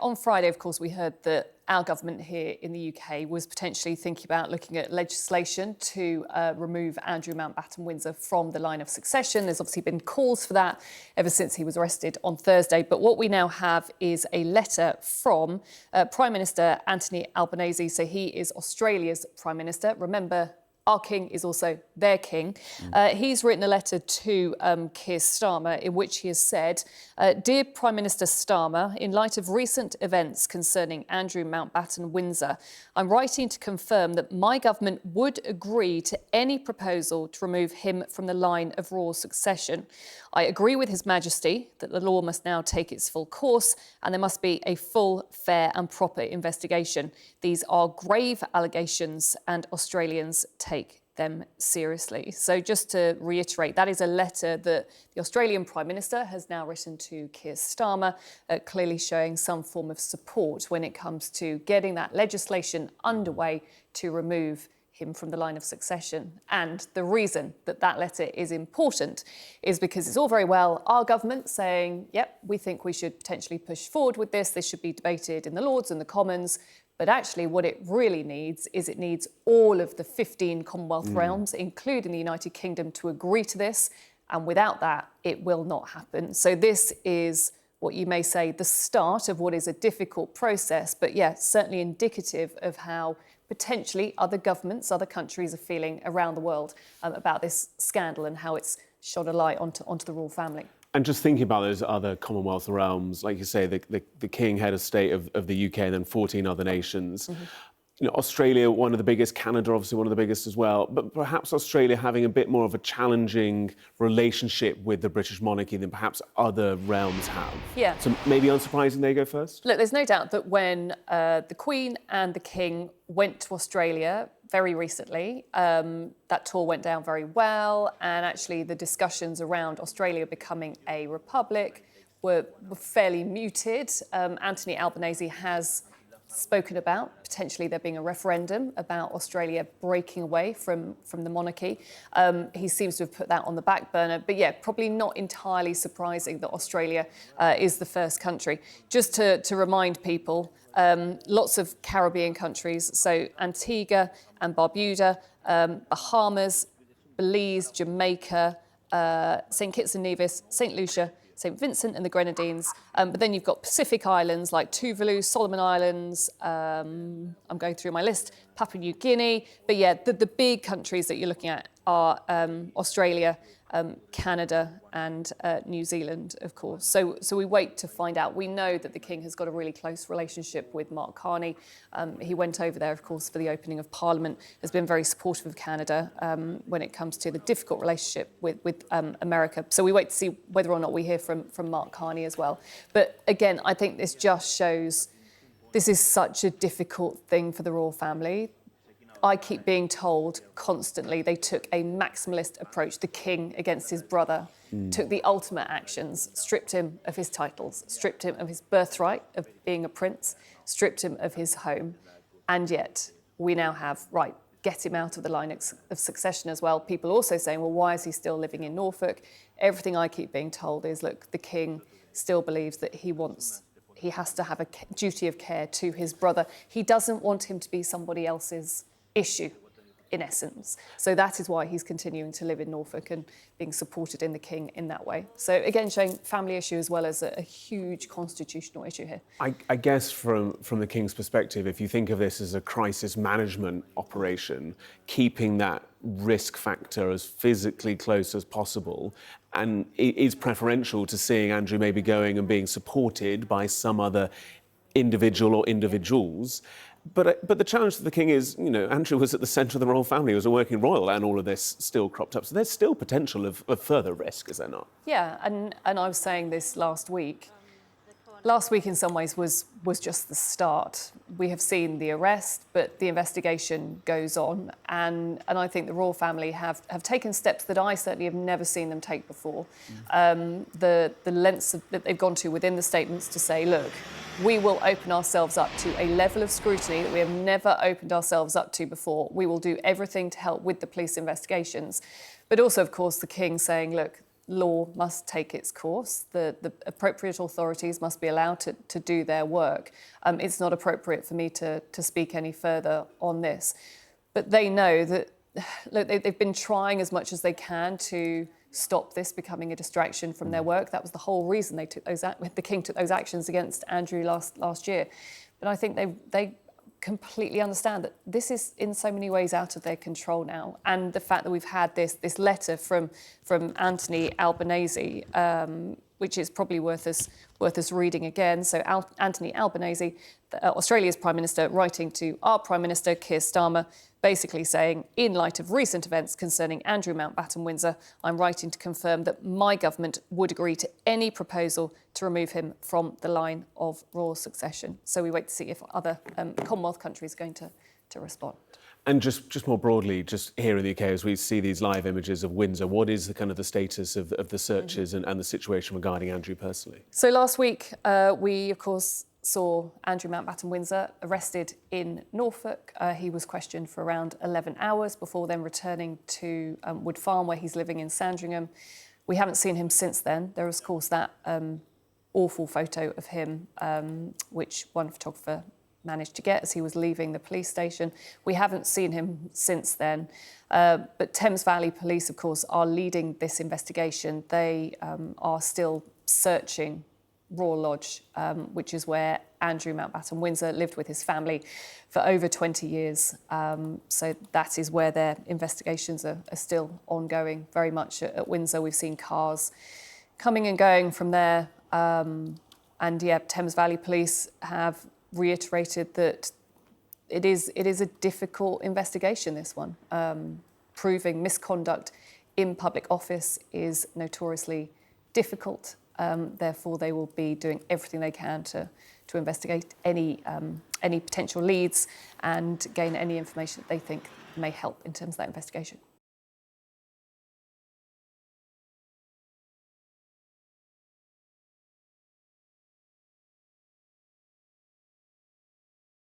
On Friday, of course, we heard that our government here in the UK was potentially thinking about looking at legislation to remove Andrew Mountbatten-Windsor from the line of succession. There's obviously been calls for that ever since he was arrested on Thursday. But what we now have is a letter from Prime Minister Anthony Albanese. So he is Australia's Prime Minister. Remember, our king is also their king. He's written a letter to Keir Starmer in which he has said, "Dear Prime Minister Starmer, in light of recent events concerning Andrew Mountbatten-Windsor, I'm writing to confirm that my government would agree to any proposal to remove him from the line of royal succession. I agree with His Majesty that the law must now take its full course and there must be a full, fair and proper investigation. These are grave allegations and Australians take them seriously." So just to reiterate, that is a letter that the Australian Prime Minister has now written to Keir Starmer, clearly showing some form of support when it comes to getting that legislation underway to remove him from the line of succession. And the reason that that letter is important is because it's all very well our government saying, yep, we think we should potentially push forward with this should be debated in the Lords and the Commons. But actually what it really needs is it needs all of the 15 Commonwealth realms, including the United Kingdom, to agree to this. And without that, it will not happen. So this is what you may say the start of what is a difficult process, but yeah, certainly indicative of how potentially other governments, other countries are feeling around the world about this scandal and how it's shone a light onto the royal family. And just thinking about those other Commonwealth realms, like you say, the King, head of state of the UK, and then 14 other nations. You know, Australia, one of the biggest, Canada, obviously one of the biggest as well, but perhaps Australia having a bit more of a challenging relationship with the British monarchy than perhaps other realms have. Yeah. So maybe unsurprising they go first? Look, there's no doubt that when the Queen and the King went to Australia very recently, that tour went down very well, and actually the discussions around Australia becoming a republic were fairly muted. Anthony Albanese has spoken about potentially there being a referendum about Australia breaking away from the monarchy. He seems to have put that on the back burner. But yeah, probably not entirely surprising that Australia is the first country. Just to remind people, lots of Caribbean countries, so Antigua and Barbuda, Bahamas, Belize, Jamaica, St Kitts and Nevis, St Lucia, St Vincent and the Grenadines, but then you've got Pacific islands like Tuvalu, Solomon Islands, I'm going through my list, Papua New Guinea, but yeah, the big countries that you're looking at are Australia, Canada and New Zealand, of course. So we wait to find out. We know that the King has got a really close relationship with Mark Carney. He went over there, of course, for the opening of Parliament, has been very supportive of Canada when it comes to the difficult relationship with America. So we wait to see whether or not we hear from Mark Carney as well. But again, I think this just shows this is such a difficult thing for the royal family. I keep being told constantly they took a maximalist approach. The King against his brother took the ultimate actions, stripped him of his titles, stripped him of his birthright of being a prince, stripped him of his home. And yet we now have, right, get him out of the line of succession as well. People also saying, well, why is he still living in Norfolk? Everything I keep being told is, look, the King still believes that he has to have a duty of care to his brother. He doesn't want him to be somebody else's issue, in essence. So that is why he's continuing to live in Norfolk and being supported in the King in that way. So again, showing family issue as well as a huge constitutional issue here. I guess from the King's perspective, if you think of this as a crisis management operation, keeping that risk factor as physically close as possible, and it is preferential to seeing Andrew maybe going and being supported by some other individual or individuals. But the challenge to the King is, you know, Andrew was at the centre of the royal family, he was a working royal, and all of this still cropped up. So there's still potential of further risk, is there not? Yeah, and I was saying this last week. Last week, in some ways, was just the start. We have seen the arrest, but the investigation goes on. And I think the royal family have taken steps that I certainly have never seen them take before. The lengths that they've gone to within the statements to say, look, we will open ourselves up to a level of scrutiny that we have never opened ourselves up to before. We will do everything to help with the police investigations. But also, of course, the King saying, look, law must take its course. The appropriate authorities must be allowed to do their work. It's not appropriate for me to speak any further on this. But they know that, look, they've been trying as much as they can to stop this becoming a distraction from their work. That was the whole reason they took the King took those actions against Andrew last year. But I think they completely understand that this is in so many ways out of their control now. And the fact that we've had this letter from Anthony Albanese, which is probably worth us reading again. So Anthony Albanese, Australia's Prime Minister, writing to our Prime Minister, Keir Starmer, basically saying, in light of recent events concerning Andrew Mountbatten-Windsor, I'm writing to confirm that my government would agree to any proposal to remove him from the line of royal succession. So we wait to see if other Commonwealth countries are going to respond. And just more broadly, just here in the UK, as we see these live images of Windsor, what is the kind of the status of the searches and the situation regarding Andrew personally? So last week, we, of course, saw Andrew Mountbatten-Windsor arrested in Norfolk. He was questioned for around 11 hours before then returning to Wood Farm, where he's living in Sandringham. We haven't seen him since then. There is, of course, that awful photo of him, which one photographer managed to get as he was leaving the police station. We haven't seen him since then. But Thames Valley Police, of course, are leading this investigation. They are still searching Royal Lodge, which is where Andrew Mountbatten-Windsor lived with his family for over 20 years. So that is where their investigations are still ongoing, very much at Windsor. We've seen cars coming and going from there. And yeah, Thames Valley Police have reiterated that it is a difficult investigation, this one. Proving misconduct in public office is notoriously difficult. Therefore, they will be doing everything they can to investigate any potential leads and gain any information that they think may help in terms of that investigation.